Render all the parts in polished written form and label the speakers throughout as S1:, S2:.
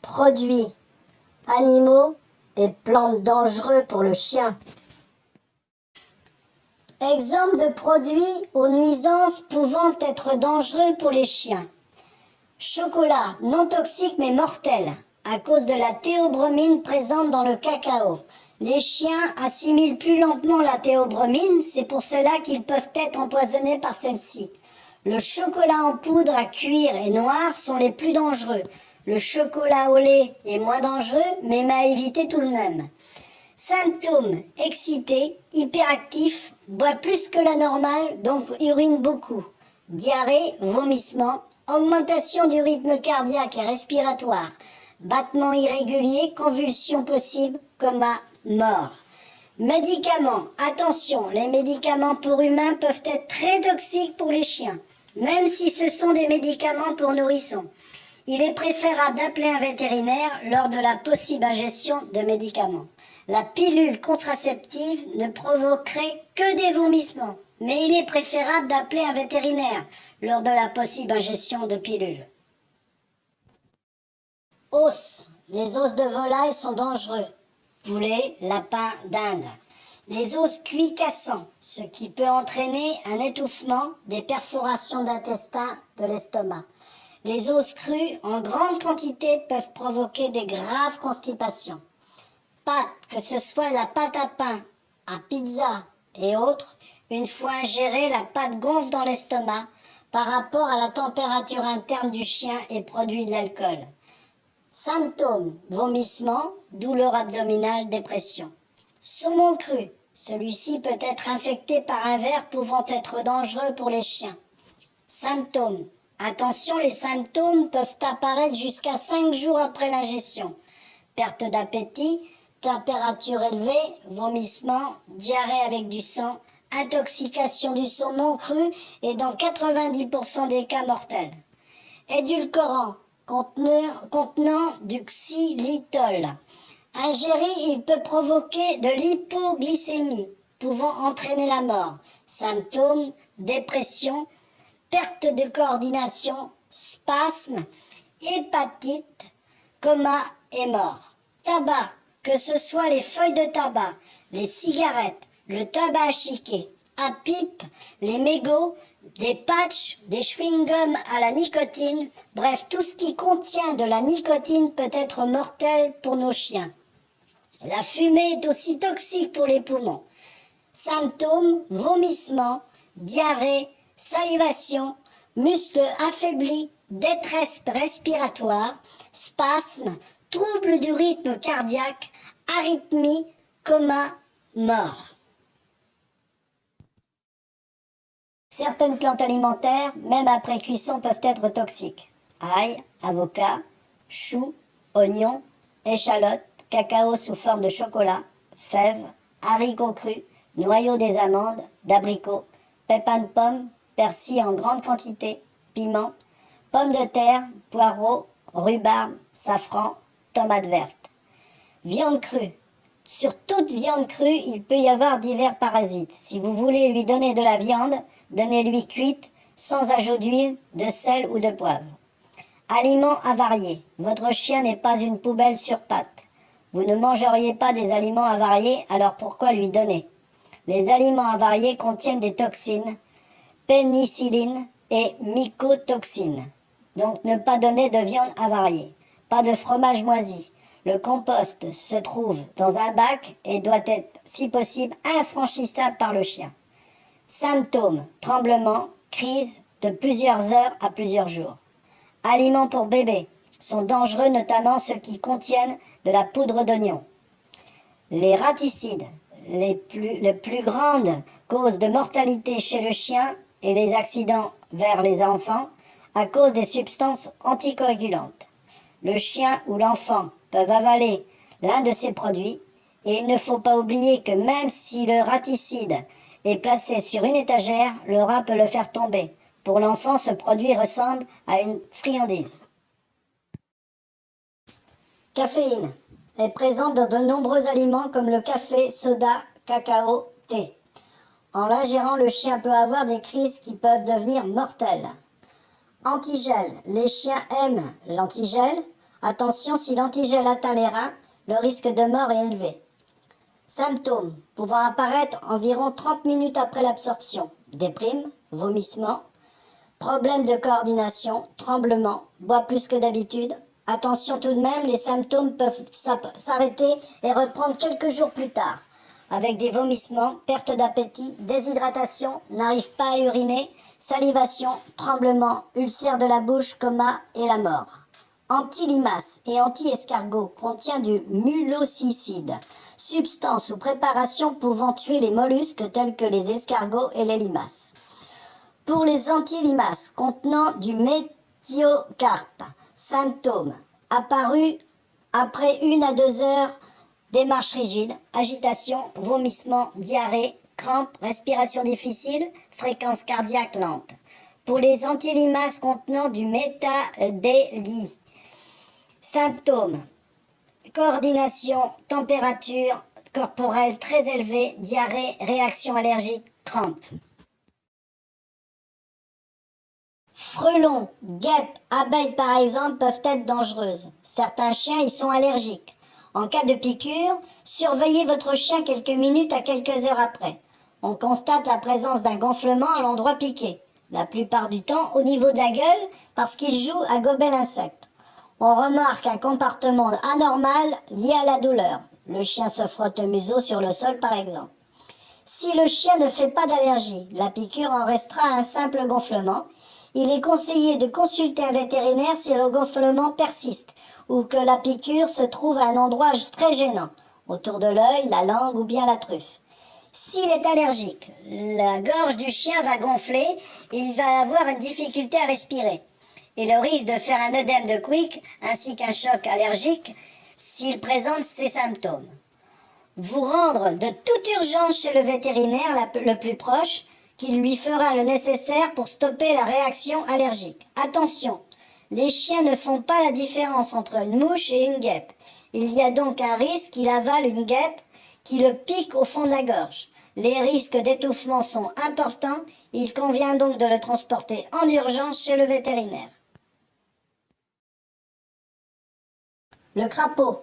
S1: produits animaux et plantes dangereux pour le chien. Exemple de produits aux nuisances pouvant être dangereux pour les chiens. Chocolat, non toxique mais mortel, à cause de la théobromine présente dans le cacao. Les chiens assimilent plus lentement la théobromine, c'est pour cela qu'ils peuvent être empoisonnés par celle-ci. Le chocolat en poudre à cuire et noir sont les plus dangereux. Le chocolat au lait est moins dangereux, mais à éviter tout de même. Symptômes: excité, hyperactif, boit plus que la normale, donc urine beaucoup. Diarrhée, vomissement, augmentation du rythme cardiaque et respiratoire, battements irréguliers, convulsions possibles, coma, mort. Médicaments: attention, les médicaments pour humains peuvent être très toxiques pour les chiens, même si ce sont des médicaments pour nourrissons. Il est préférable d'appeler un vétérinaire lors de la possible ingestion de médicaments. La pilule contraceptive ne provoquerait que des vomissements, mais il est préférable d'appeler un vétérinaire lors de la possible ingestion de pilules. Os. Les os de volaille sont dangereux. Poulet, lapin, dinde. Les os cuits cassants, ce qui peut entraîner un étouffement, des perforations d'intestin, de l'estomac. Les os crus en grande quantité peuvent provoquer des graves constipations. Pâtes, que ce soit la pâte à pain, à pizza et autres, une fois ingérée, la pâte gonfle dans l'estomac par rapport à la température interne du chien et produit de l'alcool. Symptômes: vomissement, douleur abdominale, dépression. Saumon cru, celui-ci peut être infecté par un ver pouvant être dangereux pour les chiens. Symptômes: attention, les symptômes peuvent apparaître jusqu'à 5 jours après l'ingestion. Perte d'appétit, température élevée, vomissement, diarrhée avec du sang, intoxication du saumon cru et dans 90% des cas mortels. Édulcorant, contenant du xylitol. Ingéré, il peut provoquer de l'hypoglycémie, pouvant entraîner la mort. Symptômes: dépression, perte de coordination, spasme, hépatite, coma et mort. Tabac, que ce soit les feuilles de tabac, les cigarettes, le tabac à chiquer, à pipe, les mégots, des patchs, des chewing-gums à la nicotine, bref, tout ce qui contient de la nicotine peut être mortel pour nos chiens. La fumée est aussi toxique pour les poumons. Symptômes: vomissement, diarrhée, salivation, muscles affaiblis, détresse respiratoire, spasme, troubles du rythme cardiaque, arythmie, coma, mort. Certaines plantes alimentaires, même après cuisson, peuvent être toxiques. Ail, avocat, chou, oignon, échalote, cacao sous forme de chocolat, fèves, haricots crus, noyaux des amandes, d'abricots, pépins de pommes, persil en grande quantité, piment, pommes de terre, poireaux, rhubarbe, safran, tomates vertes. Viande crue. Sur toute viande crue, il peut y avoir divers parasites. Si vous voulez lui donner de la viande, donnez-lui cuite, sans ajout d'huile, de sel ou de poivre. Aliments avariés. Votre chien n'est pas une poubelle sur pattes. Vous ne mangeriez pas des aliments avariés, alors pourquoi lui donner? Les aliments avariés contiennent des toxines, pénicilline et mycotoxines. Donc ne pas donner de viande avariée. Pas de fromage moisi. Le compost se trouve dans un bac et doit être, si possible, infranchissable par le chien. Symptômes: tremblements, crises de plusieurs heures à plusieurs jours. Aliments pour bébés sont dangereux, notamment ceux qui contiennent de la poudre d'oignon. Les raticides, les plus grandes causes de mortalité chez le chien et les accidents vers les enfants à cause des substances anticoagulantes. Le chien ou l'enfant peuvent avaler l'un de ces produits et il ne faut pas oublier que même si le raticide est placé sur une étagère, le rat peut le faire tomber. Pour l'enfant, ce produit ressemble à une friandise. Caféine est présente dans de nombreux aliments comme le café, soda, cacao, thé. En l'ingérant, le chien peut avoir des crises qui peuvent devenir mortelles. Antigel. Les chiens aiment l'antigel. Attention, si l'antigel atteint les reins, le risque de mort est élevé. Symptômes pouvant apparaître environ 30 minutes après l'absorption. Déprime, vomissement, problème de coordination, tremblement, boit plus que d'habitude. Attention tout de même, les symptômes peuvent s'arrêter et reprendre quelques jours plus tard, avec des vomissements, perte d'appétit, déshydratation, n'arrive pas à uriner, salivation, tremblement, ulcère de la bouche, coma et la mort. Anti-limaces et anti-escargot contient du mulocicide, substance ou préparation pouvant tuer les mollusques tels que les escargots et les limaces. Pour les anti-limaces contenant du méthiocarpe, symptômes apparus après 1 à 2 heures, démarche rigide, agitation, vomissement, diarrhée, crampes, respiration difficile, fréquence cardiaque lente. Pour les anti-limaces contenant du métaldélie, symptômes, coordination, température corporelle très élevée, diarrhée, réaction allergique, crampes. Frelons, guêpes, abeilles par exemple peuvent être dangereuses. Certains chiens y sont allergiques. En cas de piqûre, surveillez votre chien quelques minutes à quelques heures après. On constate la présence d'un gonflement à l'endroit piqué, la plupart du temps au niveau de la gueule parce qu'il joue à gober l'insecte. On remarque un comportement anormal lié à la douleur. Le chien se frotte le museau sur le sol par exemple. Si le chien ne fait pas d'allergie, la piqûre en restera à un simple gonflement. Il est conseillé de consulter un vétérinaire si le gonflement persiste ou que la piqûre se trouve à un endroit très gênant, autour de l'œil, la langue ou bien la truffe. S'il est allergique, la gorge du chien va gonfler et il va avoir une difficulté à respirer. Et le risque de faire un œdème de Quick ainsi qu'un choc allergique s'il présente ces symptômes. Vous rendre de toute urgence chez le vétérinaire le plus proche qui lui fera le nécessaire pour stopper la réaction allergique. Attention, les chiens ne font pas la différence entre une mouche et une guêpe. Il y a donc un risque qu'il avale une guêpe qui le pique au fond de la gorge. Les risques d'étouffement sont importants, il convient donc de le transporter en urgence chez le vétérinaire. Le crapaud.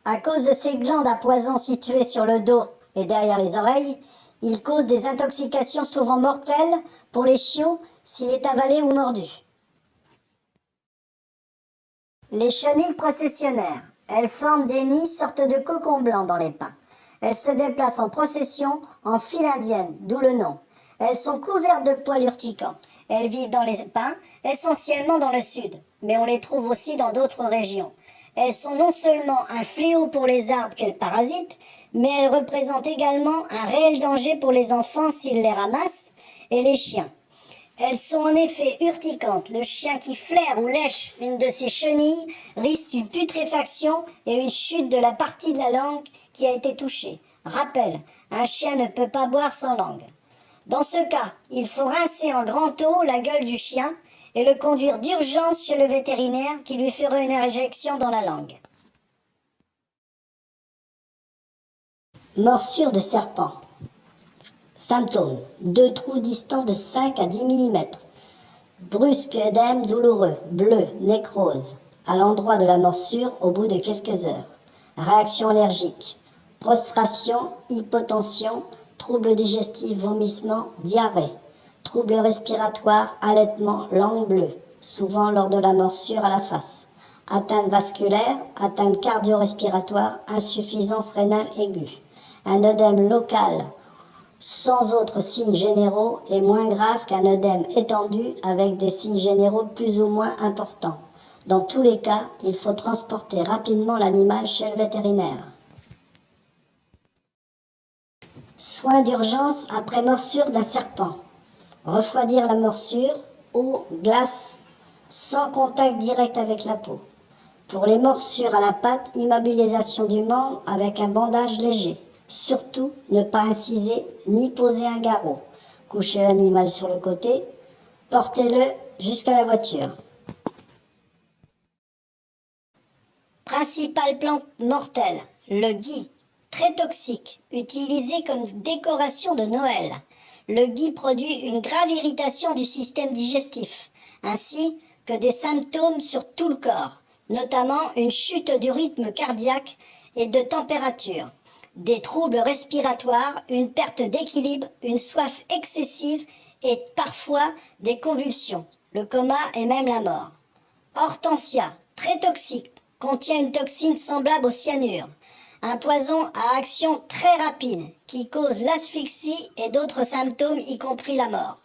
S1: À cause de ses glandes à poison situées sur le dos et derrière les oreilles, il cause des intoxications souvent mortelles pour les chiots s'il est avalé ou mordu. Les chenilles processionnaires. Elles forment des nids, sortes de cocons blancs dans les pins. Elles se déplacent en procession, en file indienne, d'où le nom. Elles sont couvertes de poils urticants. Elles vivent dans les pins, essentiellement dans le sud, mais on les trouve aussi dans d'autres régions. Elles sont non seulement un fléau pour les arbres qu'elles parasitent, mais elles représentent également un réel danger pour les enfants s'ils les ramassent et les chiens. Elles sont en effet urticantes. Le chien qui flaire ou lèche une de ces chenilles risque une putréfaction et une chute de la partie de la langue qui a été touchée. Rappel, un chien ne peut pas boire sans langue. Dans ce cas, il faut rincer en grand eau la gueule du chien et le conduire d'urgence chez le vétérinaire qui lui fera une injection dans la langue. Morsure de serpent. Symptômes. 2 trous distants de 5 à 10 mm. Brusque œdème douloureux, bleu, nécrose, à l'endroit de la morsure au bout de quelques heures. Réaction allergique. Prostration, hypotension, troubles digestifs, vomissements, diarrhée. Troubles respiratoires, halètement, langue bleue, souvent lors de la morsure à la face. Atteinte vasculaire, atteinte cardio-respiratoire, insuffisance rénale aiguë. Un œdème local sans autres signes généraux est moins grave qu'un œdème étendu avec des signes généraux plus ou moins importants. Dans tous les cas, il faut transporter rapidement l'animal chez le vétérinaire. Soins d'urgence après morsure d'un serpent. Refroidir la morsure, eau, glace, sans contact direct avec la peau. Pour les morsures à la patte, immobilisation du membre avec un bandage léger. Surtout, ne pas inciser ni poser un garrot. Couchez l'animal sur le côté, portez-le jusqu'à la voiture. Principale plante mortelle, le gui, très toxique, utilisé comme décoration de Noël. Le gui produit une grave irritation du système digestif, ainsi que des symptômes sur tout le corps, notamment une chute du rythme cardiaque et de température, des troubles respiratoires, une perte d'équilibre, une soif excessive et parfois des convulsions, le coma et même la mort. Hortensia, très toxique, contient une toxine semblable au cyanure, un poison à action très rapide qui cause l'asphyxie et d'autres symptômes y compris la mort.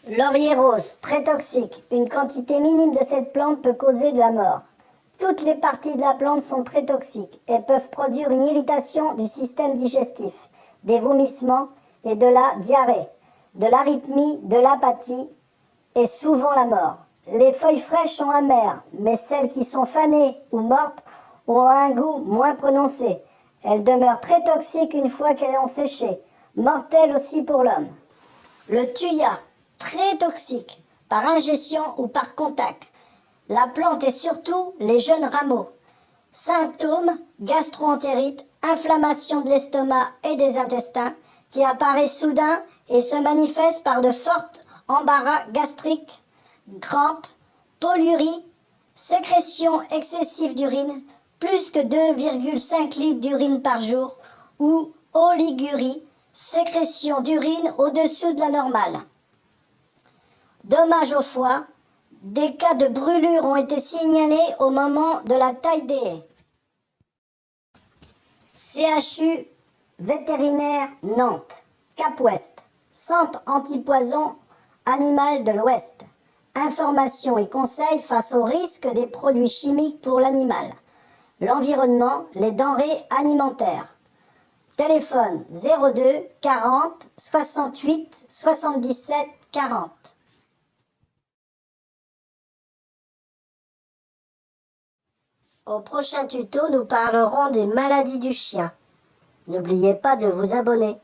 S1: Laurier rose, très toxique, une quantité minime de cette plante peut causer de la mort. Toutes les parties de la plante sont très toxiques et peuvent produire une irritation du système digestif, des vomissements et de la diarrhée, de l'arythmie, de l'apathie et souvent la mort. Les feuilles fraîches sont amères, mais celles qui sont fanées ou mortes ont un goût moins prononcé. Elles demeurent très toxiques une fois qu'elles ont séché, mortelles aussi pour l'homme. Le thuya, très toxique, par ingestion ou par contact. La plante et surtout les jeunes rameaux. Symptômes, gastro-entérite, inflammation de l'estomac et des intestins, qui apparaît soudain et se manifeste par de forts embarras gastriques, crampes, polyurie, sécrétion excessive d'urine, plus que 2,5 litres d'urine par jour, ou oligurie, sécrétion d'urine au-dessous de la normale. Dommages au foie, des cas de brûlure ont été signalés au moment de la taille des haies. CHU vétérinaire Nantes, Cap-Ouest, Centre antipoison animal de l'Ouest. Informations et conseils face aux risques des produits chimiques pour l'animal, l'environnement, les denrées alimentaires. Téléphone 02 40 68 77 40. Au prochain tuto, nous parlerons des maladies du chien. N'oubliez pas de vous abonner.